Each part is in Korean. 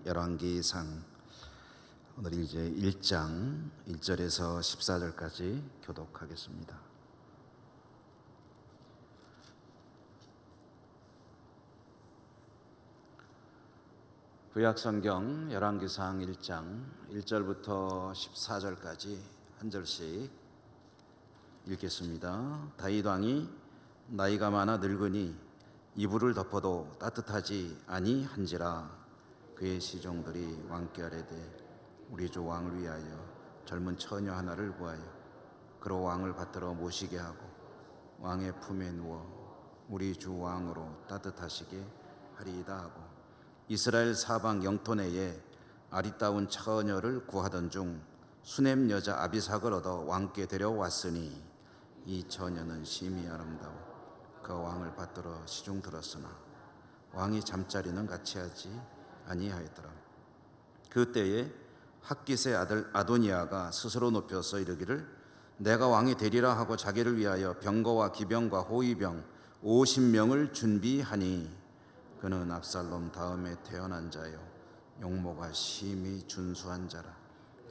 열왕기상 오늘 이제 1장 1절에서 14절까지 교독하겠습니다. 구약성경 열왕기상 1장 1절부터 14절까지 한 절씩 읽겠습니다. 다윗 왕이 나이가 많아 늙으니 이불을 덮어도 따뜻하지 아니한지라 그의 시종들이 왕께 아뢰되 우리 주 왕을 위하여 젊은 처녀 하나를 구하여 그로 왕을 받들어 모시게 하고 왕의 품에 누워 우리 주 왕으로 따뜻하시게 하리이다 하고 이스라엘 사방 영토 내에 아리따운 처녀를 구하던 중 수넴 여자 아비삭을 얻어 왕께 데려왔으니 이 처녀는 심히 아름다워 그 왕을 받들어 시중 들었으나 왕이 잠자리는 같이 하지 아니하였더라. 그때에 핫깃의 아들 아도니아가 스스로 높여서 이르기를 내가 왕이 되리라 하고 자기를 위하여 병거와 기병과 호위병 50명을 준비하니 그는 압살롬 다음에 태어난 자요 용모가 심히 준수한 자라.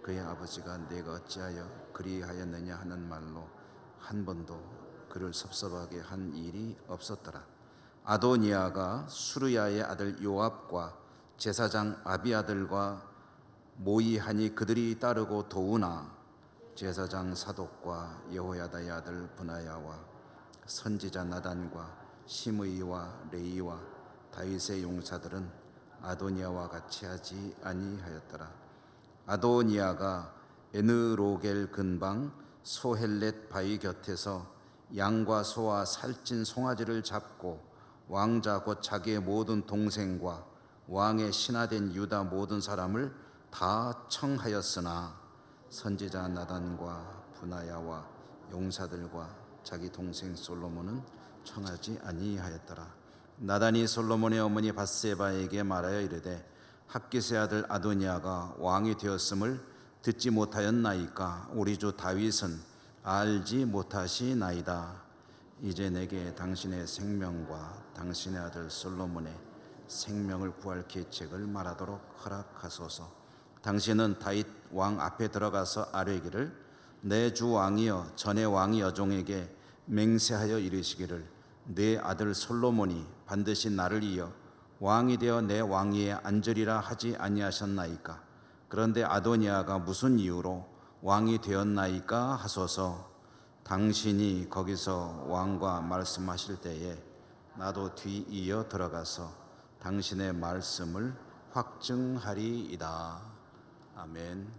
그의 아버지가 내가 어찌하여 그리하였느냐 하는 말로 한 번도 그를 섭섭하게 한 일이 없었더라. 아도니아가 수르야의 아들 요압과 제사장 아비아들과 모이하니 그들이 따르고 도우나 제사장 사독과 여호야다의 아들 브나야와 선지자 나단과 시므이와 레이와 다윗의 용사들은 아도니아와 같이 하지 아니하였더라. 아도니아가 에느로겔 근방 소헬렛 바위 곁에서 양과 소와 살찐 송아지를 잡고 왕자 곧 자기의 모든 동생과 왕의 신하된 유다 모든 사람을 다 청하였으나 선지자 나단과 브나야와 용사들과 자기 동생 솔로몬은 청하지 아니하였더라. 나단이 솔로몬의 어머니 밧세바에게 말하여 이르되 핫깃의 아들 아도니아가 왕이 되었음을 듣지 못하였나이까 우리 주 다윗은 알지 못하시나이다. 이제 내게 당신의 생명과 당신의 아들 솔로몬의 생명을 구할 계책을 말하도록 허락하소서. 당신은 다윗 왕 앞에 들어가서 아뢰기를 내 주 왕이여 전에 왕이 여종에게 맹세하여 이르시기를 내 아들 솔로몬이 반드시 나를 이어 왕이 되어 내 왕위에 앉으리라 하지 아니하셨나이까. 그런데 아도니아가 무슨 이유로 왕이 되었나이까 하소서. 당신이 거기서 왕과 말씀하실 때에 나도 뒤이어 들어가서 당신의 말씀을 확증하리이다. 아멘.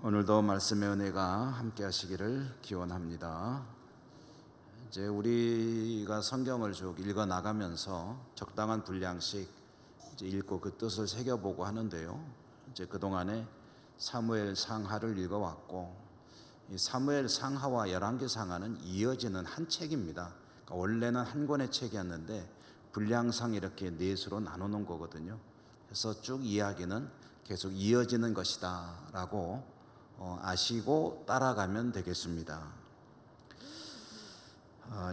오늘도 말씀의 은혜가 함께 하시기를 기원합니다. 이제 우리가 성경을 쭉 읽어 나가면서 적당한 분량씩 이제 읽고 그 뜻을 새겨보고 하는데요. 이제 그동안에 사무엘 상하를 읽어왔고 이 사무엘 상하와 열왕기 상하는 이어지는 한 책입니다. 그러니까 원래는 한 권의 책이었는데 분량상 이렇게 넷으로 나누는 거거든요. 그래서 쭉 이야기는 계속 이어지는 것이다 라고 아시고 따라가면 되겠습니다.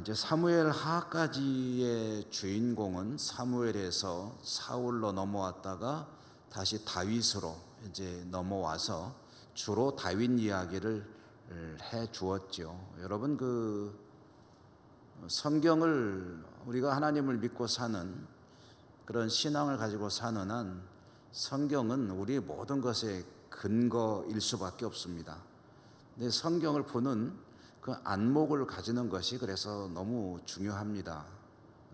이제 사무엘 하까지의 주인공은 사무엘에서 사울로 넘어왔다가 다시 다윗으로 이제 넘어와서 주로 다윗 이야기를 해 주었죠. 여러분 그 성경을 우리가 하나님을 믿고 사는 그런 신앙을 가지고 사는 한 성경은 우리 모든 것의 근거일 수밖에 없습니다. 근데 성경을 보는 그 안목을 가지는 것이 그래서 너무 중요합니다.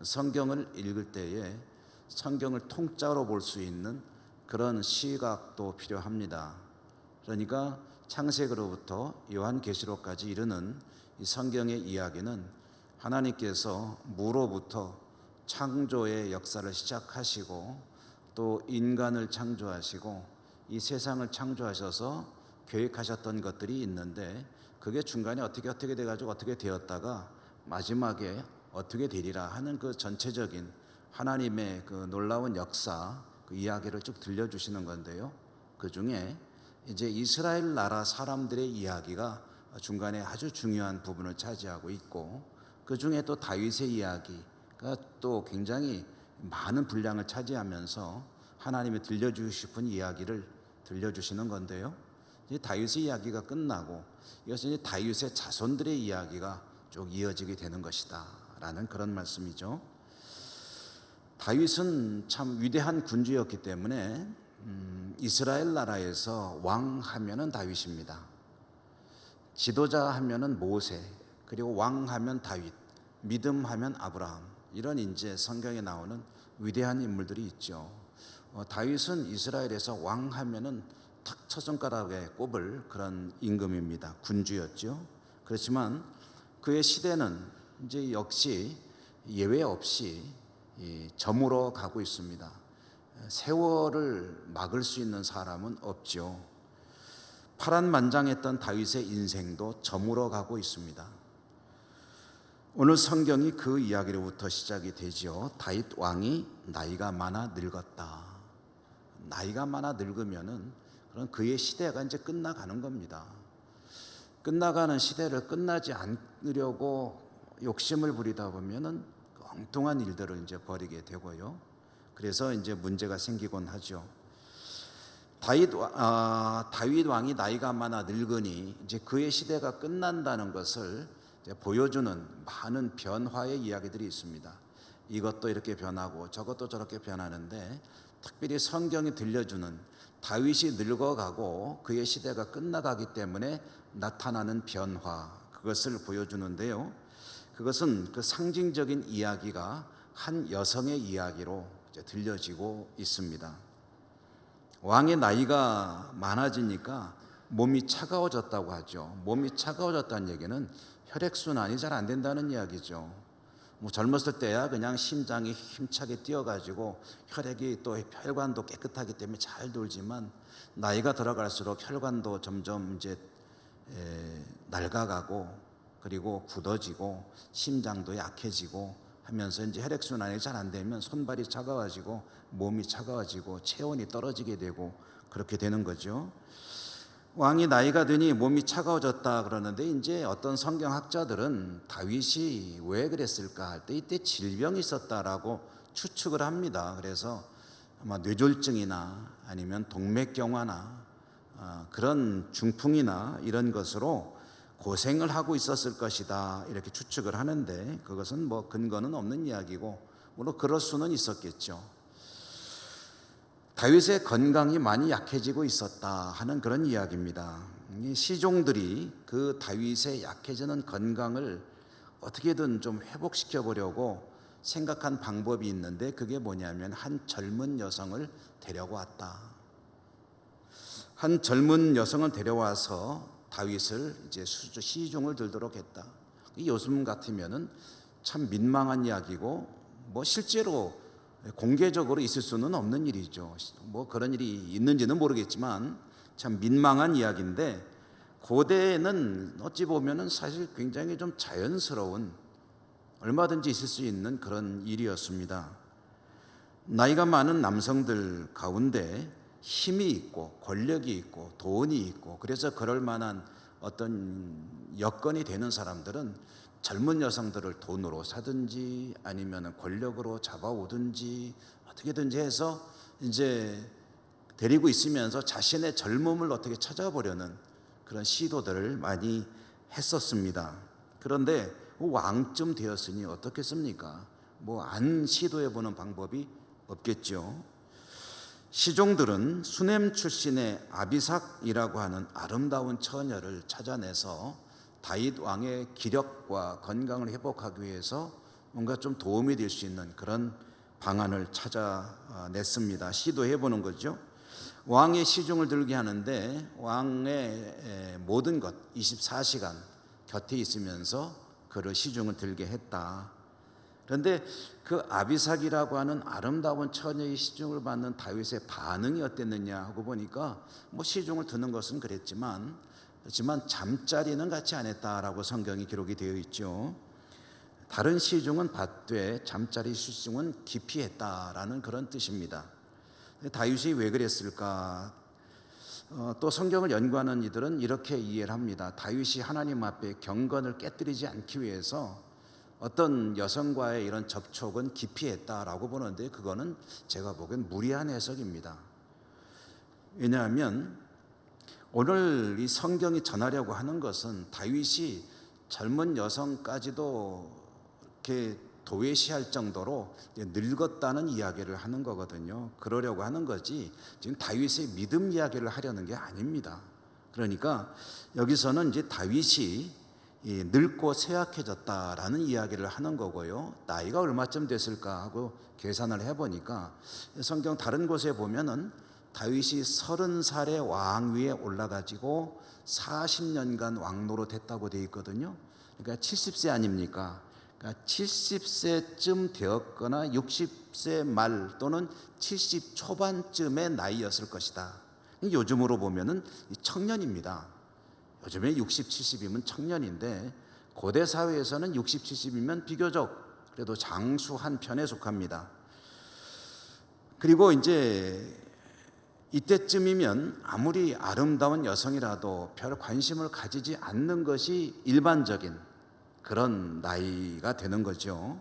성경을 읽을 때에 성경을 통째로 볼 수 있는 그런 시각도 필요합니다. 그러니까 창세기로부터 요한계시록까지 이르는 이 성경의 이야기는 하나님께서 무로부터 창조의 역사를 시작하시고 또 인간을 창조하시고 이 세상을 창조하셔서 계획하셨던 것들이 있는데 그게 중간에 어떻게 돼가지고 어떻게 되었다가 마지막에 어떻게 되리라 하는 그 전체적인 하나님의 그 놀라운 역사 그 이야기를 쭉 들려주시는 건데요. 그 중에 이제 이스라엘 나라 사람들의 이야기가 중간에 아주 중요한 부분을 차지하고 있고 그 중에 또 다윗의 이야기가 또 굉장히 많은 분량을 차지하면서 하나님이 들려주고 싶은 이야기를 들려주시는 건데요. 이제 다윗의 이야기가 끝나고 이것은 이제 다윗의 자손들의 이야기가 쭉 이어지게 되는 것이다 라는 그런 말씀이죠. 다윗은 참 위대한 군주였기 때문에 이스라엘 나라에서 왕 하면은 다윗입니다. 지도자 하면은 모세, 그리고 왕 하면 다윗, 믿음 하면 아브라함, 이런 이제 성경에 나오는 위대한 인물들이 있죠. 다윗은 이스라엘에서 왕 하면은 탁 쳐손가락에 꼽을 그런 임금입니다. 군주였죠. 그렇지만 그의 시대는 이제 역시 예외 없이 저물어 가고 있습니다. 세월을 막을 수 있는 사람은 없죠. 파란만장했던 다윗의 인생도 저물어 가고 있습니다. 오늘 성경이 그 이야기로부터 시작이 되죠. 다윗 왕이 나이가 많아 늙었다. 나이가 많아 늙으면은 그런 그의 시대가 이제 끝나가는 겁니다. 끝나가는 시대를 끝나지 않으려고 욕심을 부리다 보면은 엉뚱한 일들을 이제 벌이게 되고요. 그래서 이제 문제가 생기곤 하죠. 다윗 왕이 나이가 많아 늙으니 이제 그의 시대가 끝난다는 것을 이제 보여주는 많은 변화의 이야기들이 있습니다. 이것도 이렇게 변하고 저것도 저렇게 변하는데, 특별히 성경이 들려주는 다윗이 늙어가고 그의 시대가 끝나가기 때문에 나타나는 변화, 그것을 보여주는데요. 그것은 그 상징적인 이야기가 한 여성의 이야기로 이제 들려지고 있습니다. 왕의 나이가 많아지니까 몸이 차가워졌다고 하죠. 몸이 차가워졌다는 얘기는 혈액순환이 잘 안 된다는 이야기죠. 젊었을 때야 그냥 심장이 힘차게 뛰어가지고 혈액이 또 혈관도 깨끗하기 때문에 잘 돌지만, 나이가 들어갈수록 혈관도 점점 이제 낡아가고, 그리고 굳어지고 심장도 약해지고 하면서 이제 혈액순환이 잘 안 되면 손발이 차가워지고 몸이 차가워지고 체온이 떨어지게 되고 그렇게 되는 거죠. 왕이 나이가 드니 몸이 차가워졌다 그러는데, 이제 어떤 성경학자들은 다윗이 왜 그랬을까 할 때 이때 질병이 있었다라고 추측을 합니다. 그래서 아마 뇌졸중이나 아니면 동맥경화나 그런 중풍이나 이런 것으로 고생을 하고 있었을 것이다 이렇게 추측을 하는데, 그것은 뭐 근거는 없는 이야기고 물론 그럴 수는 있었겠죠. 다윗의 건강이 많이 약해지고 있었다 하는 그런 이야기입니다. 시종들이 그 다윗의 약해지는 건강을 어떻게든 좀 회복시켜 보려고 생각한 방법이 있는데, 그게 뭐냐면 한 젊은 여성을 데려왔다. 한 젊은 여성을 데려와서 다윗을 이제 시중을 들도록 했다. 요즘 같으면은 참 민망한 이야기고, 뭐 실제로 공개적으로 있을 수는 없는 일이죠. 뭐 그런 일이 있는지는 모르겠지만 참 민망한 이야기인데, 고대에는 어찌 보면은 사실 굉장히 좀 자연스러운, 얼마든지 있을 수 있는 그런 일이었습니다. 나이가 많은 남성들 가운데 힘이 있고 권력이 있고 돈이 있고, 그래서 그럴 만한 어떤 여건이 되는 사람들은 젊은 여성들을 돈으로 사든지 아니면 권력으로 잡아오든지 어떻게든지 해서 이제 데리고 있으면서 자신의 젊음을 어떻게 찾아보려는 그런 시도들을 많이 했었습니다. 그런데 왕쯤 되었으니 어떻겠습니까? 뭐 안 시도해보는 방법이 없겠죠. 시종들은 수넴 출신의 아비삭이라고 하는 아름다운 처녀를 찾아내서 다윗 왕의 기력과 건강을 회복하기 위해서 뭔가 좀 도움이 될 수 있는 그런 방안을 찾아냈습니다. 시도해보는 거죠. 왕의 시중을 들게 하는데, 왕의 모든 것 24시간 곁에 있으면서 그를 시중을 들게 했다. 그런데 그 아비삭이라고 하는 아름다운 처녀의 시중을 받는 다윗의 반응이 어땠느냐 하고 보니까, 뭐 시중을 드는 것은 그랬지만 잠자리는 같이 안 했다라고 성경이 기록이 되어 있죠. 다른 시중은 받되 잠자리 시중은 기피했다라는 그런 뜻입니다. 다윗이 왜 그랬을까? 또 성경을 연구하는 이들은 이렇게 이해를 합니다. 다윗이 하나님 앞에 경건을 깨뜨리지 않기 위해서 어떤 여성과의 이런 접촉은 기피했다라고 보는데 그거는 제가 보기엔 무리한 해석입니다. 왜냐하면 오늘 이 성경이 전하려고 하는 것은 다윗이 젊은 여성까지도 이렇게 도외시할 정도로 늙었다는 이야기를 하는 거거든요. 그러려고 하는 거지 지금 다윗의 믿음 이야기를 하려는 게 아닙니다. 그러니까 여기서는 이제 다윗이 늙고 쇠약해졌다라는 이야기를 하는 거고요. 나이가 얼마쯤 됐을까 하고 계산을 해보니까 성경 다른 곳에 보면은 다윗이 30살의 왕위에 올라가지고 40년간 왕노로 됐다고 되어 있거든요. 그러니까 70세 아닙니까? 그러니까 70세쯤 되었거나 60세 말 또는 70 초반쯤의 나이였을 것이다. 요즘으로 보면은 청년입니다. 요즘에 60, 70이면 청년인데 고대 사회에서는 60, 70이면 비교적 그래도 장수한 편에 속합니다. 그리고 이제 이때쯤이면 아무리 아름다운 여성이라도 별 관심을 가지지 않는 것이 일반적인 그런 나이가 되는 거죠.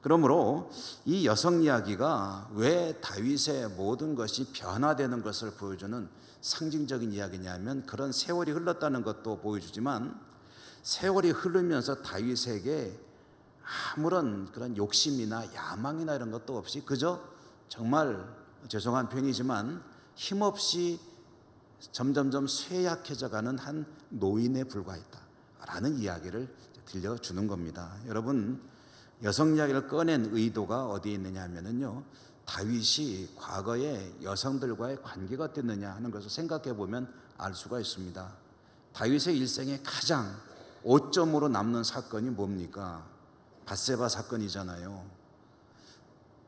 그러므로 이 여성 이야기가 왜 다윗의 모든 것이 변화되는 것을 보여주는 상징적인 이야기냐면 그런 세월이 흘렀다는 것도 보여주지만 세월이 흐르면서 다윗에게 아무런 그런 욕심이나 야망이나 이런 것도 없이 그저 정말 죄송한 표현이지만 힘없이 점점점 쇠약해져가는 한 노인에 불과했다라는 이야기를 들려주는 겁니다. 여러분 여성 이야기를 꺼낸 의도가 어디에 있느냐 하면은요 다윗이 과거에 여성들과의 관계가 어땠느냐 하는 것을 생각해 보면 알 수가 있습니다. 다윗의 일생에 가장 오점으로 남는 사건이 뭡니까? 밧세바 사건이잖아요.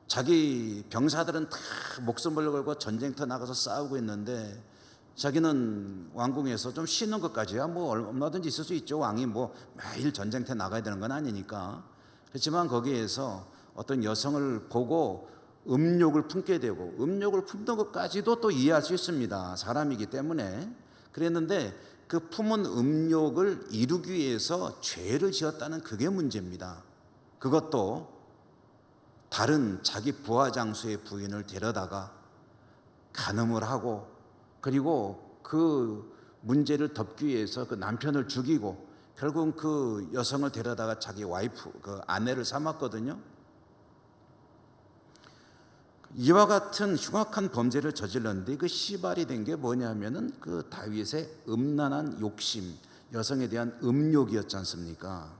자기 병사들은 다 목숨을 걸고 전쟁터 나가서 싸우고 있는데 자기는 왕궁에서 좀 쉬는 것까지야 뭐 얼마든지 있을 수 있죠. 왕이 뭐 매일 전쟁터에 나가야 되는 건 아니니까. 그렇지만 거기에서 어떤 여성을 보고 음욕을 품게 되고 음욕을 품는 것까지도 또 이해할 수 있습니다. 사람이기 때문에. 그랬는데 그 품은 음욕을 이루기 위해서 죄를 지었다는 그게 문제입니다. 그것도 다른 자기 부하 장수의 부인을 데려다가 간음을 하고 그리고 그 문제를 덮기 위해서 그 남편을 죽이고 결국은 그 여성을 데려다가 자기 와이프, 그 아내를 삼았거든요. 이와 같은 흉악한 범죄를 저질렀는데 그 시발이 된 게 뭐냐면은 그 다윗의 음란한 욕심, 여성에 대한 음욕이었지 않습니까?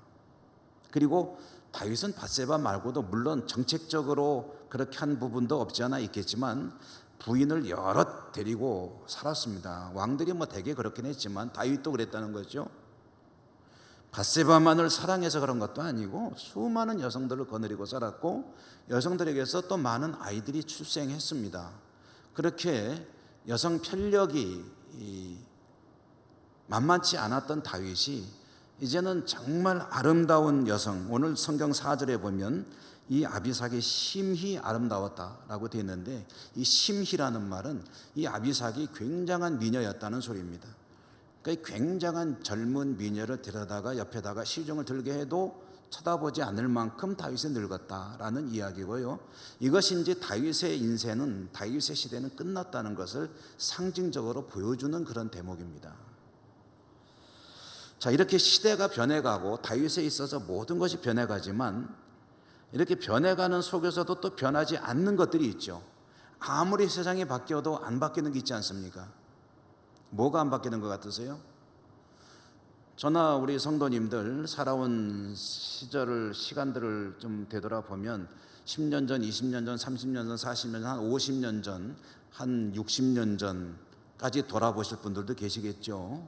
그리고 다윗은 밧세바 말고도 물론 정책적으로 그렇게 한 부분도 없지 않아 있겠지만 부인을 여럿 데리고 살았습니다. 왕들이 뭐 대개 그렇긴 했지만 다윗도 그랬다는 거죠. 밧세바만을 사랑해서 그런 것도 아니고 수많은 여성들을 거느리고 살았고 여성들에게서 또 많은 아이들이 출생했습니다. 그렇게 여성 편력이 만만치 않았던 다윗이 이제는 정말 아름다운 여성, 오늘 성경 4절에 보면 이 아비삭이 심히 아름다웠다라고 되어 있는데 이 심히라는 말은 이 아비삭이 굉장한 미녀였다는 소리입니다. 그러니까 굉장한 젊은 미녀를 데려다가 옆에다가 시중을 들게 해도 쳐다보지 않을 만큼 다윗이 늙었다라는 이야기고요. 이것이 이제 다윗의 인생은, 다윗의 시대는 끝났다는 것을 상징적으로 보여주는 그런 대목입니다. 자, 이렇게 시대가 변해가고 다윗에 있어서 모든 것이 변해가지만 이렇게 변해가는 속에서도 또 변하지 않는 것들이 있죠. 아무리 세상이 바뀌어도 안 바뀌는 게 있지 않습니까? 뭐가 안 바뀌는 것 같으세요? 저나 우리 성도님들 살아온 시간들을 좀 되돌아보면 10년 전, 20년 전, 30년 전, 40년 전, 한 50년 전, 한 60년 전까지 돌아보실 분들도 계시겠죠.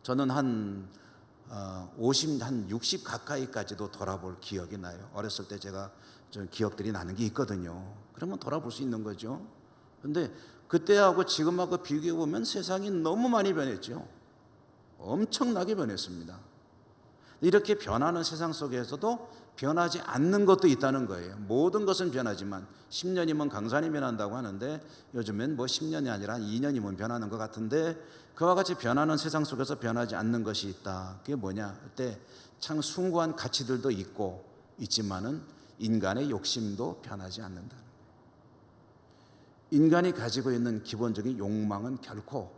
저는 한 60 가까이까지도 돌아볼 기억이 나요. 어렸을 때 제가 좀 기억들이 나는 게 있거든요. 그러면 돌아볼 수 있는 거죠. 그런데 그때하고 지금하고 비교해 보면 세상이 너무 많이 변했죠. 엄청나게 변했습니다. 이렇게 변하는 세상 속에서도 변하지 않는 것도 있다는 거예요. 모든 것은 변하지만 10년이면 강산이 변한다고 하는데 요즘엔 뭐 10년이 아니라 2년이면 변하는 것 같은데, 그와 같이 변하는 세상 속에서 변하지 않는 것이 있다. 그게 뭐냐 할 때 참 숭고한 가치들도 있지만은 인간의 욕심도 변하지 않는다. 인간이 가지고 있는 기본적인 욕망은 결코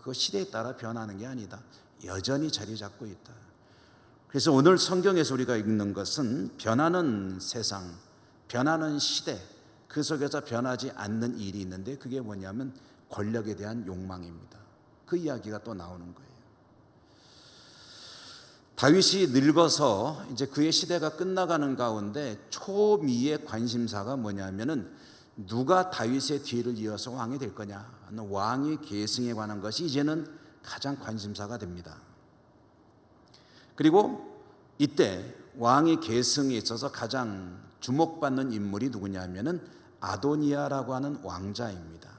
그 시대에 따라 변하는 게 아니다. 여전히 자리 잡고 있다. 그래서 오늘 성경에서 우리가 읽는 것은 변하는 세상, 변하는 시대, 그 속에서 변하지 않는 일이 있는데, 그게 뭐냐면 권력에 대한 욕망입니다. 그 이야기가 또 나오는 거예요. 다윗이 늙어서 이제 그의 시대가 끝나가는 가운데 초미의 관심사가 뭐냐면은 누가 다윗의 뒤를 이어서 왕이 될 거냐 하는 왕의 계승에 관한 것이 이제는 가장 관심사가 됩니다. 그리고 이때 왕의 계승에 있어서 가장 주목받는 인물이 누구냐 하면은 아도니아라고 하는 왕자입니다.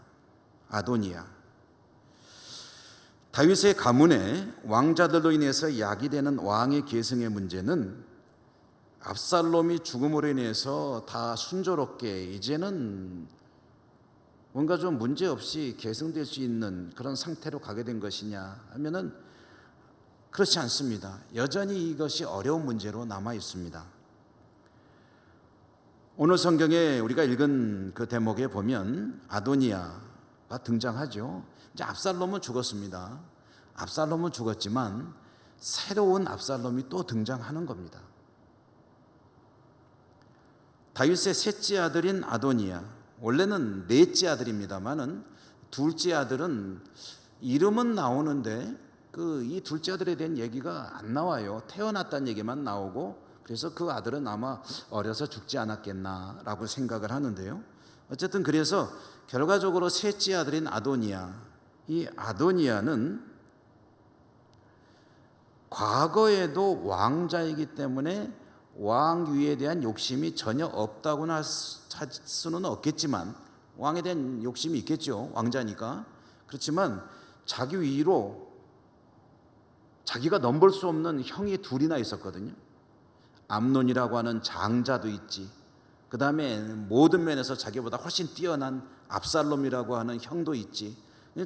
아도니아. 다윗의 가문에 왕자들로 인해서 야기되는 왕의 계승의 문제는 압살롬이 죽음으로 인해서 다 순조롭게 이제는 뭔가 좀 문제없이 계승될 수 있는 그런 상태로 가게 된 것이냐 하면은 그렇지 않습니다. 여전히 이것이 어려운 문제로 남아 있습니다. 오늘 성경에 우리가 읽은 그 대목에 보면 아도니아가 등장하죠. 이제 압살롬은 죽었습니다. 압살롬은 죽었지만 새로운 압살롬이 또 등장하는 겁니다. 다윗의 셋째 아들인 아도니아, 원래는 넷째 아들입니다만은 둘째 아들은 이름은 나오는데 이 둘째 아들에 대한 얘기가 안 나와요. 태어났다는 얘기만 나오고, 그래서 그 아들은 아마 어려서 죽지 않았겠나라고 생각을 하는데요. 어쨌든 그래서 결과적으로 셋째 아들인 아도니아, 이 아도니아는 과거에도 왕자이기 때문에 왕위에 대한 욕심이 전혀 없다고는 할 수는 없겠지만, 왕에 대한 욕심이 있겠죠. 왕자니까. 그렇지만 자기 위로 자기가 넘볼 수 없는 형이 둘이나 있었거든요. 암논이라고 하는 장자도 있지. 그 다음에 모든 면에서 자기보다 훨씬 뛰어난 압살롬이라고 하는 형도 있지.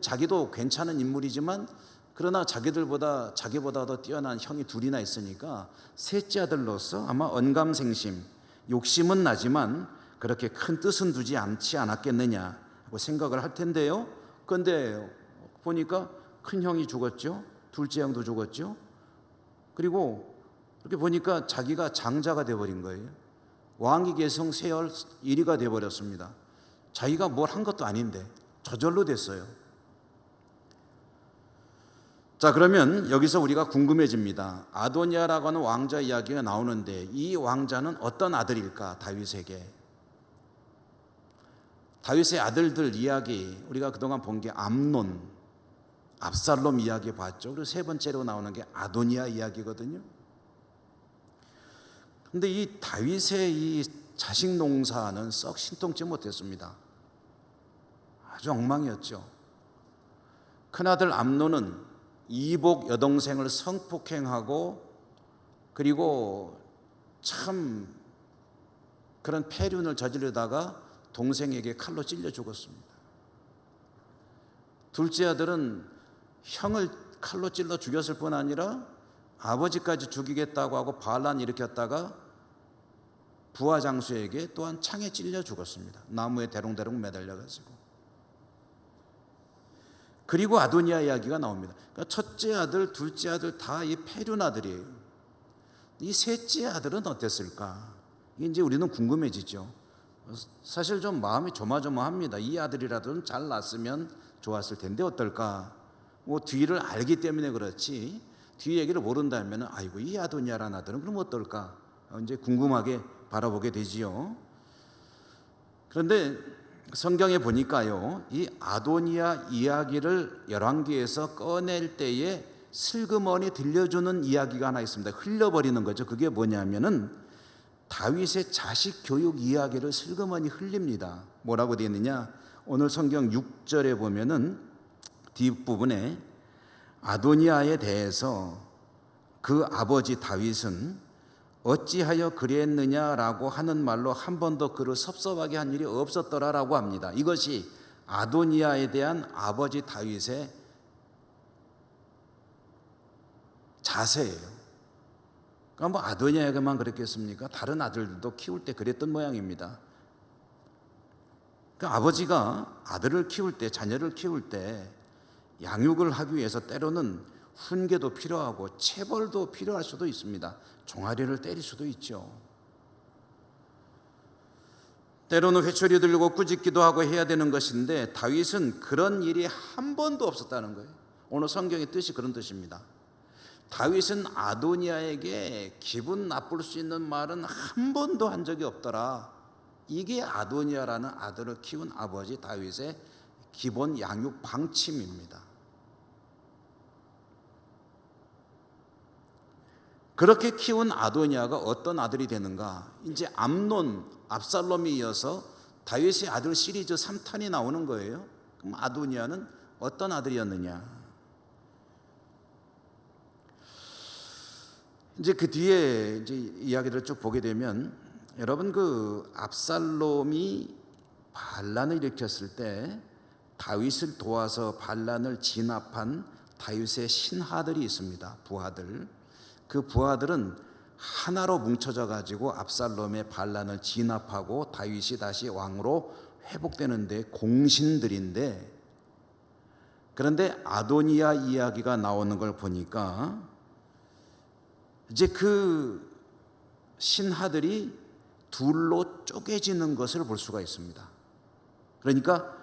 자기도 괜찮은 인물이지만 그러나 자기보다 더 뛰어난 형이 둘이나 있으니까 셋째 아들로서 아마 언감생심, 욕심은 나지만 그렇게 큰 뜻은 두지 않았겠느냐 하고 생각을 할 텐데요. 그런데 보니까 큰 형이 죽었죠. 둘째 형도 죽었죠. 그리고 이렇게 보니까 자기가 장자가 되어버린 거예요. 왕위 계승 세열 1위가 되어버렸습니다. 자기가 뭘 한 것도 아닌데 저절로 됐어요. 자, 그러면 여기서 우리가 궁금해집니다. 아도니아라고 하는 왕자 이야기가 나오는데 이 왕자는 어떤 아들일까? 다윗에게. 다윗의 아들들 이야기, 우리가 그동안 본 게 암논, 압살롬 이야기 봤죠. 그리고 세 번째로 나오는 게 아도니아 이야기거든요. 그런데 이 다윗의 이 자식 농사는 썩 신통치 못했습니다. 아주 엉망이었죠. 큰아들 암논은 이복 여동생을 성폭행하고, 그리고 참 그런 폐륜을 저지르다가 동생에게 칼로 찔려 죽었습니다. 둘째 아들은 형을 칼로 찔러 죽였을 뿐 아니라 아버지까지 죽이겠다고 하고 반란 일으켰다가 부하 장수에게 또한 창에 찔려 죽었습니다. 나무에 대롱대롱 매달려가지고. 그리고 아도니아 이야기가 나옵니다. 그러니까 첫째 아들, 둘째 아들 다 이 폐륜 아들이에요. 이 셋째 아들은 어땠을까? 이제 우리는 궁금해지죠. 사실 좀 마음이 조마조마합니다. 이 아들이라도 잘 낳았으면 좋았을 텐데 어떨까? 뭐 뒤를 알기 때문에 그렇지, 뒤 얘기를 모른다면 아이고 이 아도니아라는 아들은 그럼 어떨까? 이제 궁금하게 바라보게 되지요. 그런데 성경에 보니까요, 이 아도니아 이야기를 열왕기에서 꺼낼 때에 슬그머니 들려주는 이야기가 하나 있습니다. 흘려버리는 거죠. 그게 뭐냐면은 다윗의 자식 교육 이야기를 슬그머니 흘립니다. 뭐라고 되어 있느냐? 오늘 성경 6절에 보면은 뒷부분에 아도니아에 대해서 그 아버지 다윗은 어찌하여 그리했느냐라고 하는 말로 한 번도 그를 섭섭하게 한 일이 없었더라라고 합니다. 이것이 아도니아에 대한 아버지 다윗의 자세예요. 그러니까 뭐 아도니아에게만 그랬겠습니까? 다른 아들들도 키울 때 그랬던 모양입니다. 그러니까 아버지가 아들을 키울 때, 자녀를 키울 때 양육을 하기 위해서 때로는 훈계도 필요하고 체벌도 필요할 수도 있습니다. 종아리를 때릴 수도 있죠. 때로는 회초리 들고 꾸짖기도 하고 해야 되는 것인데 다윗은 그런 일이 한 번도 없었다는 거예요. 오늘 성경의 뜻이 그런 뜻입니다. 다윗은 아도니아에게 기분 나쁠 수 있는 말은 한 번도 한 적이 없더라. 이게 아도니아라는 아들을 키운 아버지 다윗의 기본 양육 방침입니다. 그렇게 키운 아도니아가 어떤 아들이 되는가? 이제 암논, 압살롬이 이어서 다윗의 아들 시리즈 3탄이 나오는 거예요. 그럼 아도니아는 어떤 아들이었느냐? 이제 그 뒤에 이제 이야기를 쭉 보게 되면 여러분 그 압살롬이 반란을 일으켰을 때 다윗을 도와서 반란을 진압한 다윗의 신하들이 있습니다. 부하들. 그 부하들은 하나로 뭉쳐져 가지고 압살롬의 반란을 진압하고 다윗이 다시 왕으로 회복되는 데 공신들인데, 그런데 아도니아 이야기가 나오는 걸 보니까 이제 그 신하들이 둘로 쪼개지는 것을 볼 수가 있습니다. 그러니까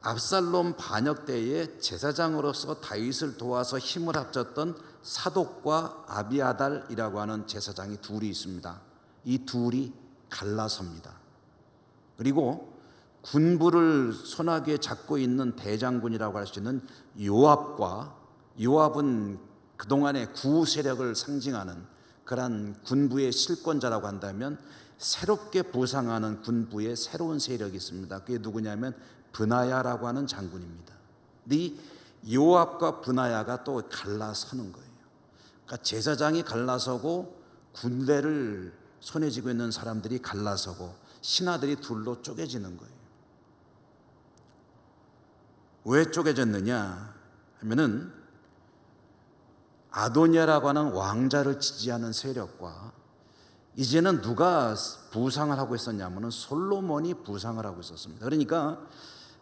압살롬 반역 때에 제사장으로서 다윗을 도와서 힘을 합쳤던 사독과 아비아달이라고 하는 제사장이 둘이 있습니다. 이 둘이 갈라섭니다. 그리고 군부를 손아귀에 잡고 있는 대장군이라고 할 수 있는 요압은 그동안의 구후 세력을 상징하는 그러한 군부의 실권자라고 한다면 새롭게 부상하는 군부의 새로운 세력이 있습니다. 그게 누구냐면 브나야라고 하는 장군입니다. 이 요압과 브나야가 또 갈라서는 거예요. 그러니까 제사장이 갈라서고 군대를 손에 쥐고 있는 사람들이 갈라서고 신하들이 둘로 쪼개지는 거예요. 왜 쪼개졌느냐 하면은 아도니아라고 하는 왕자를 지지하는 세력과 이제는 누가 부상을 하고 있었냐면은 솔로몬이 부상을 하고 있었습니다. 그러니까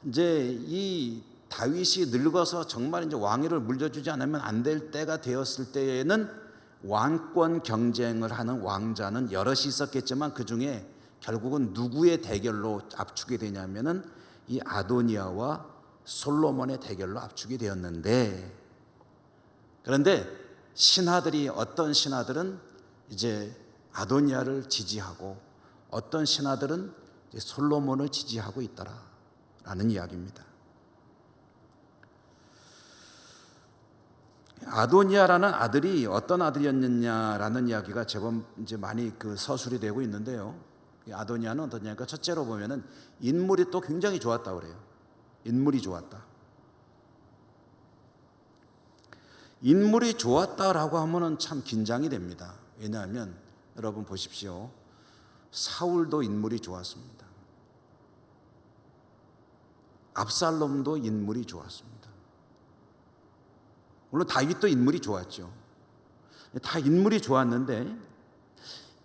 이제 이 다윗이 늙어서 정말 이제 왕위를 물려주지 않으면 안 될 때가 되었을 때에는 왕권 경쟁을 하는 왕자는 여럿이 있었겠지만 그 중에 결국은 누구의 대결로 압축이 되냐면은 이 아도니아와 솔로몬의 대결로 압축이 되었는데, 그런데 신하들이 어떤 신하들은 이제 아도니아를 지지하고 어떤 신하들은 이제 솔로몬을 지지하고 있더라라는 이야기입니다. 아도니아라는 아들이 어떤 아들이었느냐라는 이야기가 제법 이제 많이 그 서술이 되고 있는데요. 아도니아는 어떠냐니까 첫째로 보면은 인물이 또 굉장히 좋았다 그래요. 인물이 좋았다. 인물이 좋았다라고 하면은 참 긴장이 됩니다. 왜냐하면 여러분 보십시오. 사울도 인물이 좋았습니다. 압살롬도 인물이 좋았습니다. 물론 다윗도 인물이 좋았죠. 다 인물이 좋았는데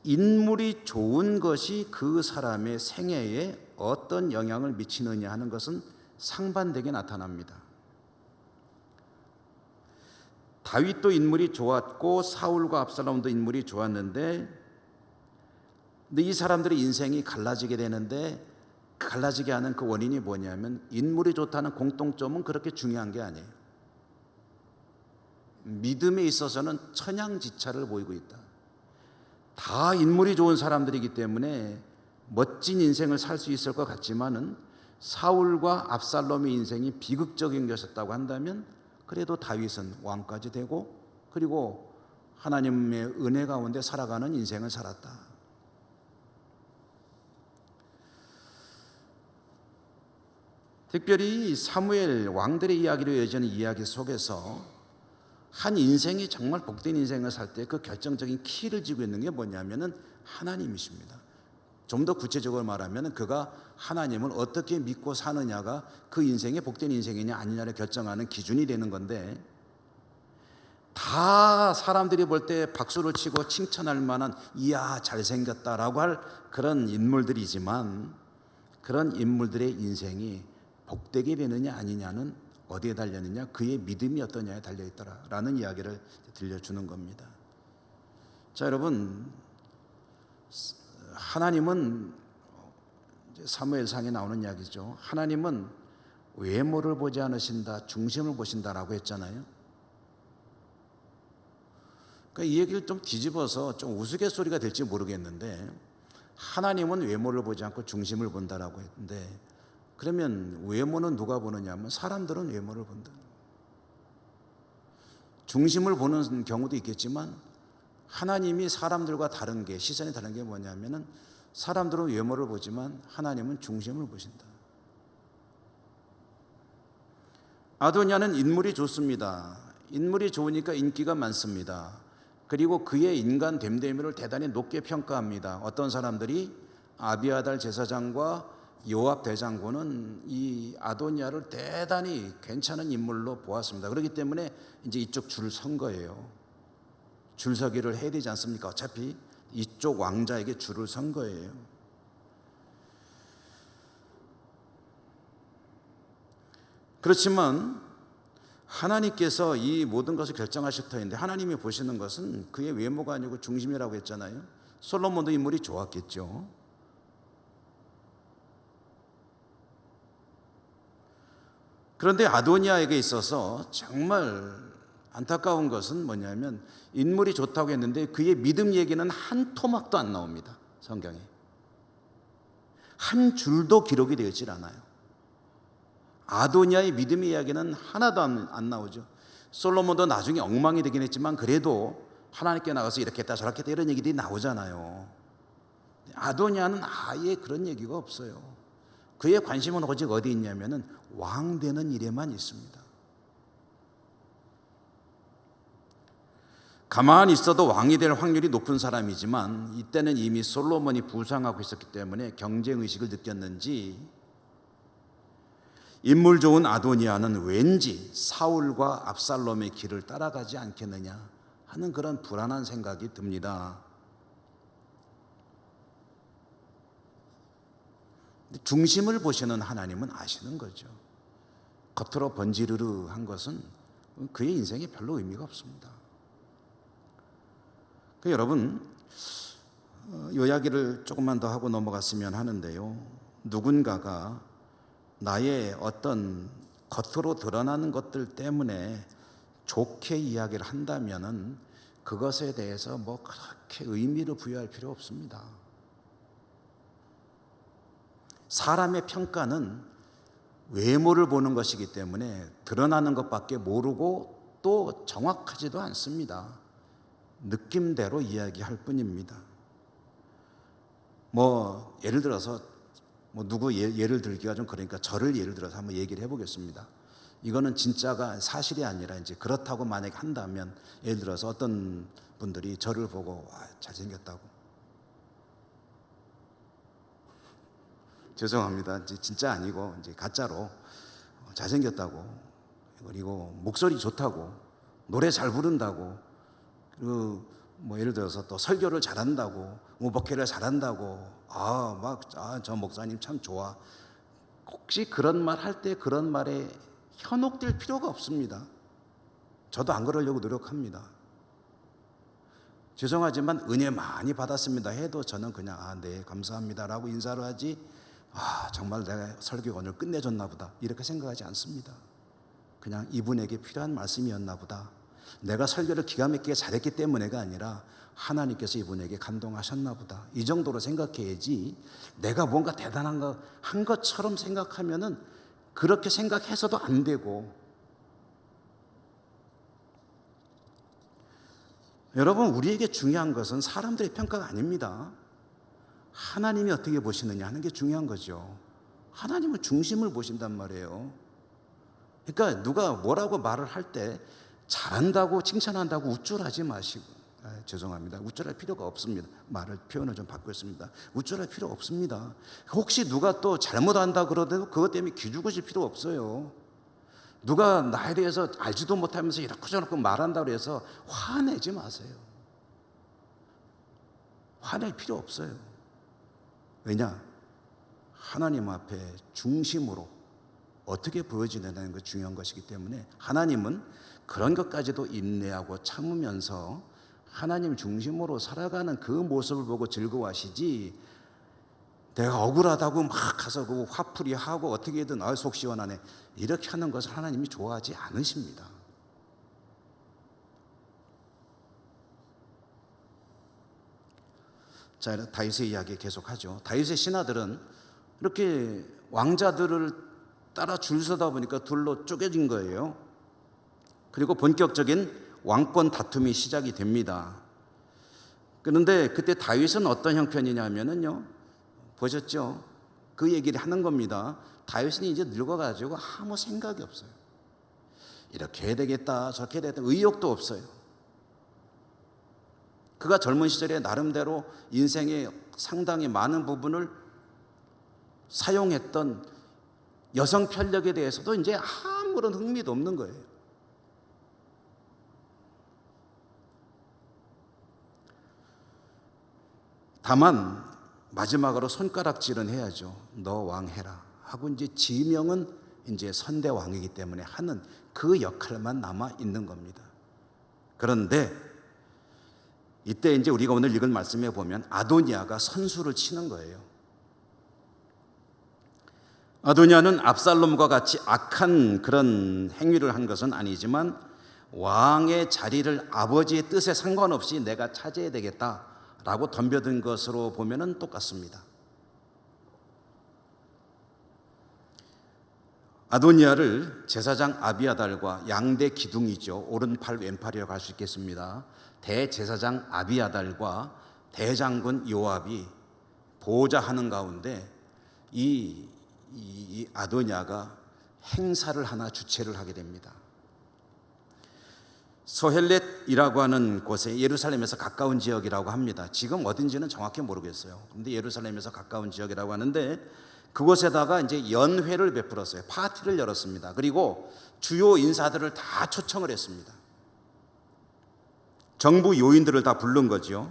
인물이 좋은 것이 그 사람의 생애에 어떤 영향을 미치느냐 하는 것은 상반되게 나타납니다. 다윗도 인물이 좋았고 사울과 압살롬도 인물이 좋았는데, 근데 이 사람들의 인생이 갈라지게 되는데 갈라지게 하는 그 원인이 뭐냐면 인물이 좋다는 공통점은 그렇게 중요한 게 아니에요. 믿음에 있어서는 천양지차를 보이고 있다. 다 인물이 좋은 사람들이기 때문에 멋진 인생을 살 수 있을 것 같지만은 사울과 압살롬의 인생이 비극적인 것이었다고 한다면 그래도 다윗은 왕까지 되고 그리고 하나님의 은혜 가운데 살아가는 인생을 살았다. 특별히 사무엘 왕들의 이야기로 이어지는 이야기 속에서 한 인생이 정말 복된 인생을 살 때 그 결정적인 키를 쥐고 있는 게 뭐냐면은 하나님이십니다. 좀 더 구체적으로 말하면 그가 하나님을 어떻게 믿고 사느냐가 그 인생이 복된 인생이냐 아니냐를 결정하는 기준이 되는 건데, 다 사람들이 볼 때 박수를 치고 칭찬할 만한 이야 잘생겼다라고 할 그런 인물들이지만, 그런 인물들의 인생이 복되게 되느냐 아니냐는 어디에 달렸느냐, 그의 믿음이 어떠냐에 달려있더라라는 이야기를 들려주는 겁니다. 자, 여러분, 하나님은 사무엘상에 나오는 이야기죠. 하나님은 외모를 보지 않으신다, 중심을 보신다라고 했잖아요. 그러니까 이 얘기를 좀 뒤집어서 좀 우스갯소리가 될지 모르겠는데, 하나님은 외모를 보지 않고 중심을 본다라고 했는데, 그러면 외모는 누가 보느냐 하면 사람들은 외모를 본다. 중심을 보는 경우도 있겠지만 하나님이 사람들과 다른 게, 시선이 다른 게 뭐냐면은 사람들은 외모를 보지만 하나님은 중심을 보신다. 아도니아는 인물이 좋습니다. 인물이 좋으니까 인기가 많습니다. 그리고 그의 인간 됨됨이를 대단히 높게 평가합니다. 어떤 사람들이 아비아달 제사장과 요압 대장군은 이 아도니아를 대단히 괜찮은 인물로 보았습니다. 그렇기 때문에 이제 이쪽 줄 선 거예요. 줄 서기를 해야 되지 않습니까? 어차피 이쪽 왕자에게 줄을 선 거예요. 그렇지만 하나님께서 이 모든 것을 결정하실 터인데, 하나님이 보시는 것은 그의 외모가 아니고 중심이라고 했잖아요. 솔로몬도 인물이 좋았겠죠. 그런데 아도니아에게 있어서 정말 안타까운 것은 뭐냐면, 인물이 좋다고 했는데 그의 믿음 얘기는 한 토막도 안 나옵니다. 성경에 한 줄도 기록이 되어있질 않아요. 아도니아의 믿음의 이야기는 하나도 안 나오죠. 솔로몬도 나중에 엉망이 되긴 했지만 그래도 하나님께 나가서 이렇게 했다 저렇게 했다 이런 얘기들이 나오잖아요. 아도니아는 아예 그런 얘기가 없어요. 그의 관심은 오직 어디 있냐면은 왕 되는 일에만 있습니다. 가만히 있어도 왕이 될 확률이 높은 사람이지만, 이때는 이미 솔로몬이 부상하고 있었기 때문에 경쟁의식을 느꼈는지 인물 좋은 아도니아는 왠지 사울과 압살롬의 길을 따라가지 않겠느냐 하는 그런 불안한 생각이 듭니다. 중심을 보시는 하나님은 아시는 거죠. 겉으로 번지르르한 것은 그의 인생에 별로 의미가 없습니다. 여러분, 이 이야기를 조금만 더 하고 넘어갔으면 하는데요, 누군가가 나의 어떤 겉으로 드러나는 것들 때문에 좋게 이야기를 한다면은 그것에 대해서 뭐 그렇게 의미를 부여할 필요 없습니다. 사람의 평가는 외모를 보는 것이기 때문에 드러나는 것밖에 모르고 또 정확하지도 않습니다. 느낌대로 이야기할 뿐입니다. 뭐 예를 들어서 누구 예를 들기가 좀 그러니까 저를 예를 들어서 한번 얘기를 해보겠습니다. 이거는 진짜가 사실이 아니라 이제 그렇다고 만약에 한다면, 예를 들어서 어떤 분들이 저를 보고 잘생겼다고, 죄송합니다, 이제 진짜 아니고 이제 가짜로 잘생겼다고, 그리고 목소리 좋다고, 노래 잘 부른다고, 그리고 뭐 예를 들어서 또 설교를 잘한다고, 목회를 잘한다고, 저 목사님 참 좋아. 혹시 그런 말 할 때 그런 말에 현혹될 필요가 없습니다. 저도 안 그러려고 노력합니다. 죄송하지만 은혜 많이 받았습니다 해도 저는 그냥 네 감사합니다라고 인사를 하지, 정말 내가 설교가 오늘 끝내줬나 보다 이렇게 생각하지 않습니다. 그냥 이분에게 필요한 말씀이었나 보다, 내가 설교를 기가 막히게 잘했기 때문에가 아니라 하나님께서 이분에게 감동하셨나 보다, 이 정도로 생각해야지, 내가 뭔가 대단한 거 한 것처럼 생각하면은 그렇게 생각해서도 안 되고. 여러분, 우리에게 중요한 것은 사람들의 평가가 아닙니다. 하나님이 어떻게 보시느냐 하는 게 중요한 거죠. 하나님은 중심을 보신단 말이에요. 그러니까 누가 뭐라고 말을 할 때 잘한다고 칭찬한다고 우쭐하지 마시고, 죄송합니다. 우쭐할 필요가 없습니다. 표현을 좀 바꾸었습니다. 우쭐할 필요 없습니다. 혹시 누가 또 잘못한다 그러더라도 그것 때문에 기죽으실 필요 없어요. 누가 나에 대해서 알지도 못하면서 이렇게 저렇게 말한다고 해서 화내지 마세요. 화낼 필요 없어요. 왜냐? 하나님 앞에 중심으로 어떻게 보여지느냐는 게 중요한 것이기 때문에 하나님은 그런 것까지도 인내하고 참으면서 하나님 중심으로 살아가는 그 모습을 보고 즐거워하시지, 내가 억울하다고 막 가서 그 화풀이 하고 어떻게든 속 시원하네 이렇게 하는 것을 하나님이 좋아하지 않으십니다. 자, 다윗의 이야기 계속하죠. 다윗의 신하들은 이렇게 왕자들을 따라 줄 서다 보니까 둘로 쪼개진 거예요. 그리고 본격적인 왕권 다툼이 시작이 됩니다. 그런데 그때 다윗은 어떤 형편이냐면요, 보셨죠? 그 얘기를 하는 겁니다. 다윗은 이제 늙어가지고 아무 생각이 없어요. 이렇게 해야 되겠다, 저렇게 해야 되겠다, 의욕도 없어요. 그가 젊은 시절에 나름대로 인생의 상당히 많은 부분을 사용했던 여성 편력에 대해서도 이제 아무런 흥미도 없는 거예요. 다만 마지막으로 손가락질은 해야죠. 너 왕해라 하고 이제 지명은 이제 선대왕이기 때문에 하는 그 역할만 남아 있는 겁니다. 그런데 이때 이제 우리가 오늘 읽은 말씀에 보면 아도니아가 선수를 치는 거예요. 아도니아는 압살롬과 같이 악한 그런 행위를 한 것은 아니지만 왕의 자리를 아버지의 뜻에 상관없이 내가 차지해야 되겠다라고 덤벼든 것으로 보면은 똑같습니다. 아도니아를 제사장 아비아달과 양대 기둥이죠. 오른팔 왼팔이라고 할 수 있겠습니다. 대제사장 아비아달과 대장군 요압이 보호자하는 가운데 이 아도니아가 행사를 하나 주최를 하게 됩니다. 소헬렛이라고 하는 곳에 예루살렘에서 가까운 지역이라고 합니다. 지금 어딘지는 정확히 모르겠어요. 그런데 예루살렘에서 가까운 지역이라고 하는데 그곳에다가 이제 연회를 베풀었어요. 파티를 열었습니다. 그리고 주요 인사들을 다 초청을 했습니다. 정부 요인들을 다 부른 거죠.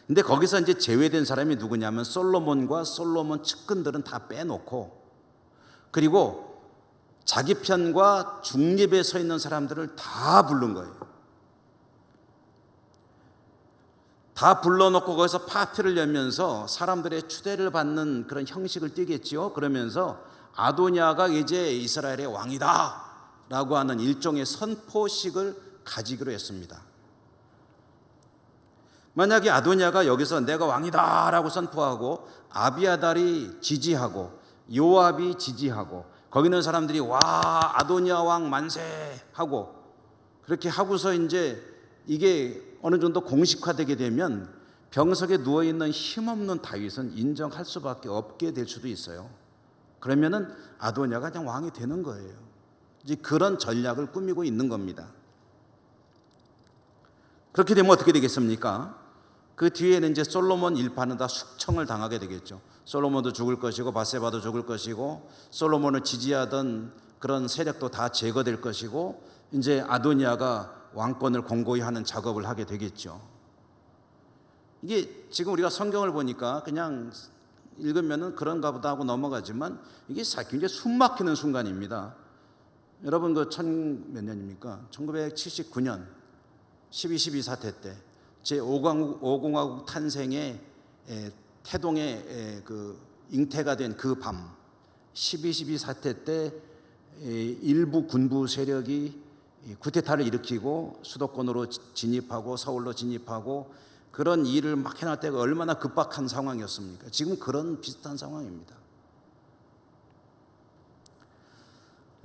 근데 거기서 이제 제외된 사람이 누구냐면 솔로몬과 솔로몬 측근들은 다 빼놓고, 그리고 자기 편과 중립에 서 있는 사람들을 다 부른 거예요. 다 불러놓고 거기서 파티를 열면서 사람들의 추대를 받는 그런 형식을 띠겠지요. 그러면서 아도니아가 이제 이스라엘의 왕이다 라고 하는 일종의 선포식을 가지기로 했습니다. 만약에 아도니아가 여기서 내가 왕이다 라고 선포하고 아비아달이 지지하고 요압이 지지하고 거기 있는 사람들이 와 아도니아 왕 만세 하고 그렇게 하고서 이제 이게 어느 정도 공식화되게 되면 병석에 누워있는 힘없는 다윗은 인정할 수밖에 없게 될 수도 있어요. 그러면은 아도니아가 그냥 왕이 되는 거예요. 이제 그런 전략을 꾸미고 있는 겁니다. 그렇게 되면 어떻게 되겠습니까? 그 뒤에는 이제 솔로몬 일파는 다 숙청을 당하게 되겠죠. 솔로몬도 죽을 것이고 바세바도 죽을 것이고 솔로몬을 지지하던 그런 세력도 다 제거될 것이고 이제 아도니아가 왕권을 공고히 하는 작업을 하게 되겠죠. 이게 지금 우리가 성경을 보니까 그냥 읽으면은 그런가 보다 하고 넘어가지만 이게 굉장히 숨막히는 순간입니다. 여러분 그 몇 년입니까? 1979년 12.12 사태 때 제5공화국 탄생의 태동의 그 잉태가 된 그 밤 12.12 사태 때 일부 군부 세력이 쿠데타를 일으키고 수도권으로 진입하고 서울로 진입하고 그런 일을 막 해낼 때가 얼마나 급박한 상황이었습니까? 지금 그런 비슷한 상황입니다.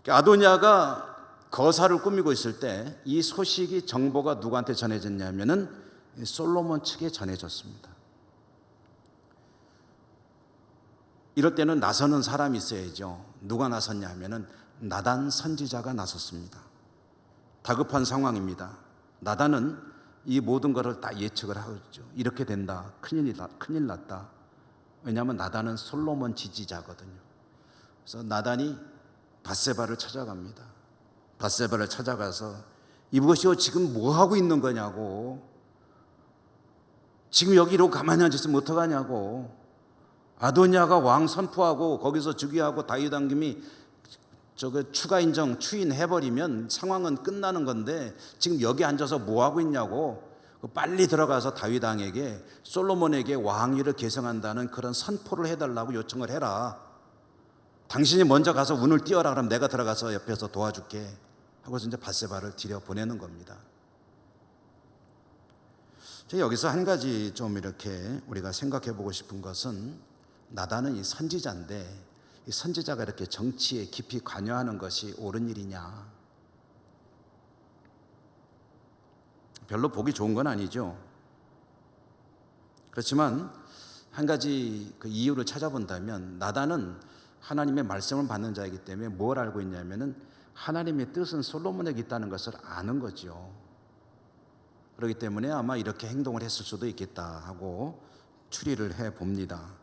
아도니아가 거사를 꾸미고 있을 때 이 소식이 정보가 누구한테 전해졌냐면은 솔로몬 측에 전해졌습니다. 이럴 때는 나서는 사람이 있어야죠. 누가 나섰냐 하면은 나단 선지자가 나섰습니다. 다급한 상황입니다. 나단은 이 모든 것을 다 예측을 하죠. 이렇게 된다. 큰일 났다. 왜냐하면 나단은 솔로몬 지지자거든요. 그래서 나단이 밧세바를 찾아갑니다. 밧세바를 찾아가서 이보시오, 지금 뭐 하고 있는 거냐고. 지금 여기로 가만히 앉았으면 어떡하냐고. 아도니아가 왕 선포하고 거기서 즉위하고 다윗 왕김이 추가 인정 추인해버리면 상황은 끝나는 건데 지금 여기 앉아서 뭐 하고 있냐고. 빨리 들어가서 다윗 왕에게 솔로몬에게 왕위를 계승한다는 그런 선포를 해달라고 요청을 해라. 당신이 먼저 가서 운을 띄워라. 그럼 내가 들어가서 옆에서 도와줄게 하고서 이제 밧세바를 들여보내는 겁니다. 여기서 한 가지 좀 이렇게 우리가 생각해 보고 싶은 것은, 나단은 이 선지자인데 이 선지자가 이렇게 정치에 깊이 관여하는 것이 옳은 일이냐? 별로 보기 좋은 건 아니죠. 그렇지만 한 가지 그 이유를 찾아본다면, 나단은 하나님의 말씀을 받는 자이기 때문에 뭘 알고 있냐면은 하나님의 뜻은 솔로몬에게 있다는 것을 아는 거죠. 그렇기 때문에 아마 이렇게 행동을 했을 수도 있겠다 하고 추리를 해 봅니다.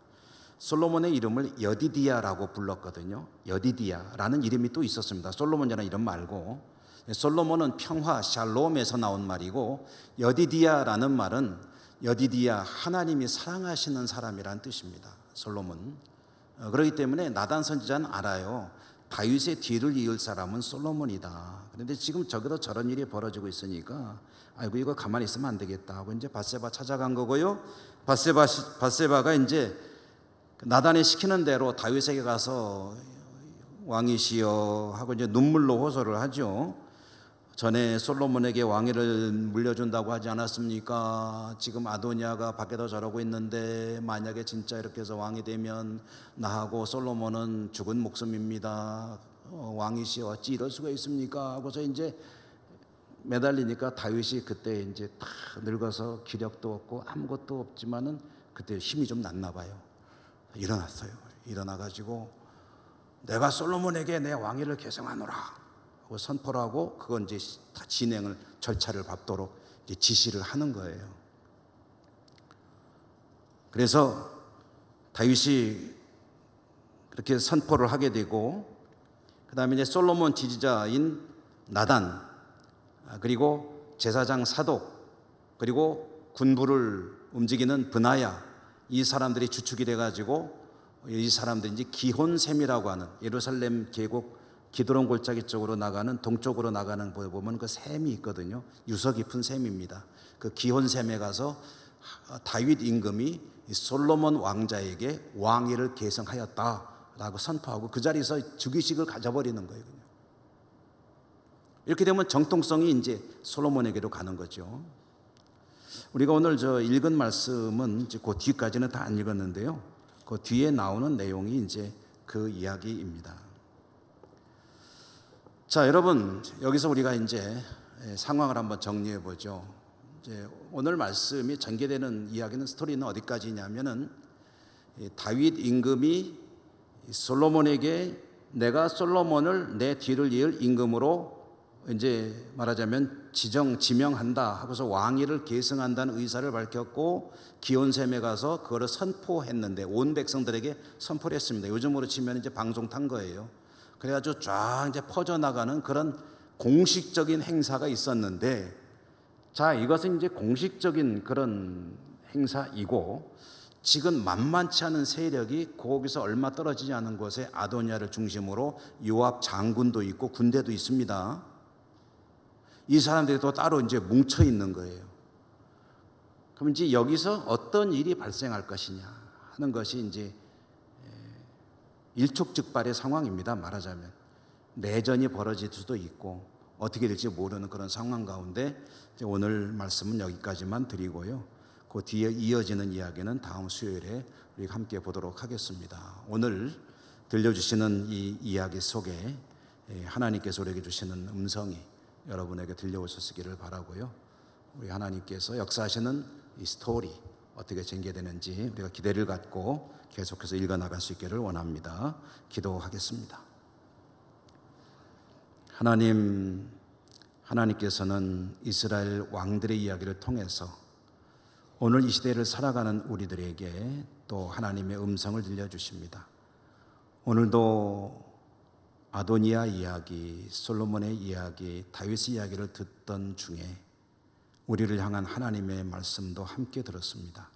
솔로몬의 이름을 여디디야라고 불렀거든요. 여디디야라는 이름이 또 있었습니다. 솔로몬이라는 이름 말고. 솔로몬은 평화, 샬롬에서 나온 말이고, 여디디야라는 말은 여디디야, 하나님이 사랑하시는 사람이라는 뜻입니다. 솔로몬. 그렇기 때문에 나단 선지자는 알아요. 다윗의 뒤를 이을 사람은 솔로몬이다. 그런데 지금 저기도 저런 일이 벌어지고 있으니까 아이고 이거 가만히 있으면 안 되겠다 하고 이제 밧세바 찾아간 거고요. 밧세바가 이제 나단이 시키는 대로 다윗에게 가서 왕이시여 하고 이제 눈물로 호소를 하죠. 전에 솔로몬에게 왕위를 물려준다고 하지 않았습니까? 지금 아도니아가 밖에서 저러고 있는데 만약에 진짜 이렇게 해서 왕이 되면 나하고 솔로몬은 죽은 목숨입니다. 왕이시여 어찌 이럴 수가 있습니까? 하고서 이제 매달리니까 다윗이 그때 이제 다 늙어서 기력도 없고 아무것도 없지만은 그때 힘이 좀 났나 봐요. 일어났어요. 일어나가지고 내가 솔로몬에게 내 왕위를 계승하노라 하고 선포를 하고, 그건 이제 다 진행을 절차를 밟도록 이제 지시를 하는 거예요. 그래서 다윗이 그렇게 선포를 하게 되고, 그 다음에 이제 솔로몬 지지자인 나단, 그리고 제사장 사독, 그리고 군부를 움직이는 브나야, 이 사람들이 주축이 돼가지고 이 사람들이 이제 기혼셈이라고 하는 예루살렘 계곡 기드론 골짜기 쪽으로 나가는, 동쪽으로 나가는 보면 그 샘이 있거든요. 유서 깊은 샘입니다. 그 기혼셈에 가서 다윗 임금이 솔로몬 왕자에게 왕위를 계승하였다라고 선포하고 그 자리에서 즉위식을 가져버리는 거예요. 이렇게 되면 정통성이 이제 솔로몬에게로 가는 거죠. 우리가 오늘 읽은 말씀은 이제 그 뒤까지는 다 안 읽었는데요. 그 뒤에 나오는 내용이 이제 그 이야기입니다. 자, 여러분, 여기서 우리가 이제 상황을 한번 정리해 보죠. 이제 오늘 말씀이 전개되는 이야기는, 스토리는 어디까지냐면은 다윗 임금이 솔로몬에게 내가 솔로몬을 내 뒤를 이을 임금으로 이제 말하자면 지명한다 하고서 왕위를 계승한다는 의사를 밝혔고, 기온셈에 가서 그거를 선포했는데 온 백성들에게 선포를 했습니다. 요즘으로 치면 이제 방송 탄 거예요. 그래가지고 쫙 이제 퍼져나가는 그런 공식적인 행사가 있었는데, 자, 이것은 이제 공식적인 그런 행사이고, 지금 만만치 않은 세력이 거기서 얼마 떨어지지 않은 곳에 아도니아를 중심으로 요압 장군도 있고 군대도 있습니다. 이 사람들이 또 따로 이제 뭉쳐 있는 거예요. 그럼 이제 여기서 어떤 일이 발생할 것이냐 하는 것이 이제 일촉즉발의 상황입니다. 말하자면 내전이 벌어질 수도 있고 어떻게 될지 모르는 그런 상황 가운데 오늘 말씀은 여기까지만 드리고요. 그 뒤에 이어지는 이야기는 다음 수요일에 우리가 함께 보도록 하겠습니다. 오늘 들려주시는 이 이야기 속에 하나님께서 우리에게 주시는 음성이 여러분에게 들려오셨기를 바라고요. 우리 하나님께서 역사하시는 이 스토리 어떻게 전개되는지 우리가 기대를 갖고 계속해서 읽어나갈 수 있기를 원합니다. 기도하겠습니다. 하나님께서는 이스라엘 왕들의 이야기를 통해서 오늘 이 시대를 살아가는 우리들에게 또 하나님의 음성을 들려주십니다. 오늘도 아도니아 이야기, 솔로몬의 이야기, 다윗의 이야기를 듣던 중에 우리를 향한 하나님의 말씀도 함께 들었습니다.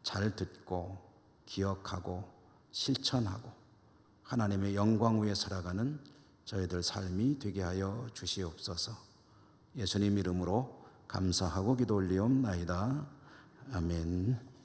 잘 듣고 기억하고 실천하고 하나님의 영광 위에 살아가는 저희들 삶이 되게 하여 주시옵소서. 예수님 이름으로 감사하고 기도 올리옵나이다. 아멘.